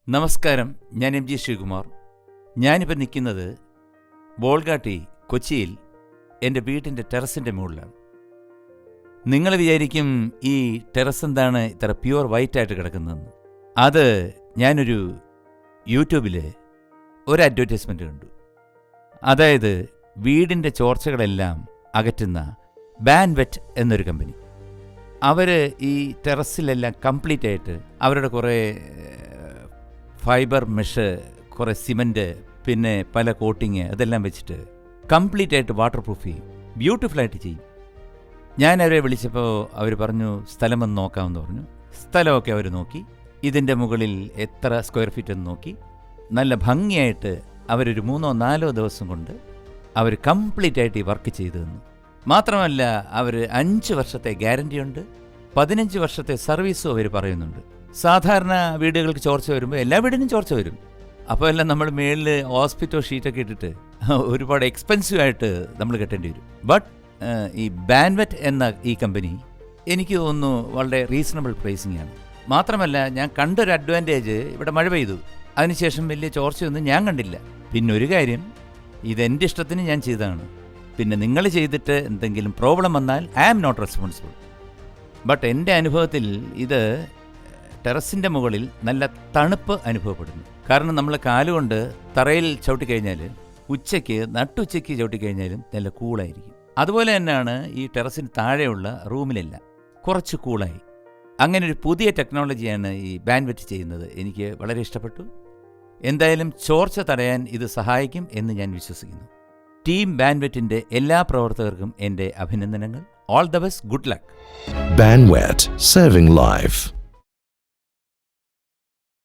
നമസ്കാരം, ഞാൻ M G Sreekumar. ഞാനിപ്പോൾ നിൽക്കുന്നത് ബോൾഗാട്ടി, കൊച്ചിയിൽ എൻ്റെ വീട്ടിൻ്റെ ടെറസിൻ്റെ മുകളിലാണ്. നിങ്ങൾ വിചാരിക്കും ഈ ടെറസ് എന്താണ് ഇത്ര പ്യുവർ വൈറ്റായിട്ട് കിടക്കുന്നതെന്ന്. അത് ഞാനൊരു യൂട്യൂബിൽ ഒരു അഡ്വർടൈസ്മെൻറ്റ് കണ്ടു. അതായത് വീടിൻ്റെ ചോർച്ചകളെല്ലാം അകറ്റുന്ന ബാൻവെറ്റ് എന്നൊരു കമ്പനി. അവർ ഈ ടെറസിലെല്ലാം കംപ്ലീറ്റ് ആയിട്ട് അവരുടെ കുറേ ഫൈബർ മെഷ്, കുറേ സിമൻറ്റ്, പിന്നെ പല കോട്ടിങ്, അതെല്ലാം വെച്ചിട്ട് കംപ്ലീറ്റ് ആയിട്ട് വാട്ടർ പ്രൂഫ് ചെയ്യും, ബ്യൂട്ടിഫുള്ളായിട്ട് ചെയ്യും. ഞാൻ അവരെ വിളിച്ചപ്പോൾ അവർ പറഞ്ഞു സ്ഥലം വന്ന് നോക്കാമെന്ന് പറഞ്ഞു. സ്ഥലമൊക്കെ അവർ നോക്കി, ഇതിൻ്റെ മുകളിൽ എത്ര സ്ക്വയർ ഫീറ്റ് എന്ന് നോക്കി. നല്ല ഭംഗിയായിട്ട് അവരൊരു 3-4 ദിവസം കൊണ്ട് അവർ കംപ്ലീറ്റ് ആയിട്ട് ഈ വർക്ക് ചെയ്തു തന്നു. മാത്രമല്ല, അവർ 5 വർഷത്തെ ഗ്യാരൻറ്റിയുണ്ട്, 15 വർഷത്തെ സർവീസും അവർ പറയുന്നുണ്ട്. സാധാരണ വീടുകൾക്ക് ചോർച്ച വരുമ്പോൾ എല്ലാ വീടിനും ചോർച്ച വരും. അപ്പോൾ എല്ലാം നമ്മൾ മേളിൽ ഹോസ്പിറ്റൽ ഷീറ്റൊക്കെ ഇട്ടിട്ട് ഒരുപാട് എക്സ്പെൻസീവായിട്ട് നമ്മൾ കെട്ടേണ്ടി വരും. ബട്ട് ഈ ബാൻവെറ്റ് എന്ന ഈ കമ്പനി എനിക്ക് തോന്നുന്നു വളരെ റീസണബിൾ പ്രൈസിംഗ് ആണ്. മാത്രമല്ല, ഞാൻ കണ്ടൊരു അഡ്വാൻറ്റേജ്, ഇവിടെ മഴ പെയ്തു, അതിനുശേഷം വലിയ ചോർച്ചയൊന്നും ഞാൻ കണ്ടില്ല. പിന്നെ ഒരു കാര്യം, ഇതെൻ്റെ ഇഷ്ടത്തിന് ഞാൻ ചെയ്തതാണ്. പിന്നെ നിങ്ങൾ ചെയ്തിട്ട് എന്തെങ്കിലും പ്രോബ്ലം വന്നാൽ I am not responsible. But എൻ്റെ അനുഭവത്തിൽ ഇത് ടെറസിൻ്റെ മുകളിൽ നല്ല തണുപ്പ് അനുഭവപ്പെടുന്നു. കാരണം നമ്മൾ കാലുകൊണ്ട് തറയിൽ ചവിട്ടിക്കഴിഞ്ഞാൽ ഉച്ചയ്ക്ക് നട്ടുച്ചയ്ക്ക് ചവിട്ടിക്കഴിഞ്ഞാലും നല്ല കൂളായിരിക്കും. അതുപോലെ തന്നെയാണ് ഈ ടെറസിന് താഴെയുള്ള റൂമിലെല്ലാം കുറച്ച് കൂളായി. അങ്ങനെ ഒരു പുതിയ ടെക്നോളജിയാണ് ഈ ബാൻവെറ്റ് ചെയ്യുന്നത്. എനിക്ക് വളരെ ഇഷ്ടപ്പെട്ടു. എന്തായാലും ചോർച്ച തടയാൻ ഇത് സഹായിക്കും എന്ന് ഞാൻ വിശ്വസിക്കുന്നു. ടീം ബാൻവെറ്റിൻ്റെ എല്ലാ പ്രവർത്തകർക്കും എൻ്റെ അഭിനന്ദനങ്ങൾ. All the best, good luck. Banwet, serving life.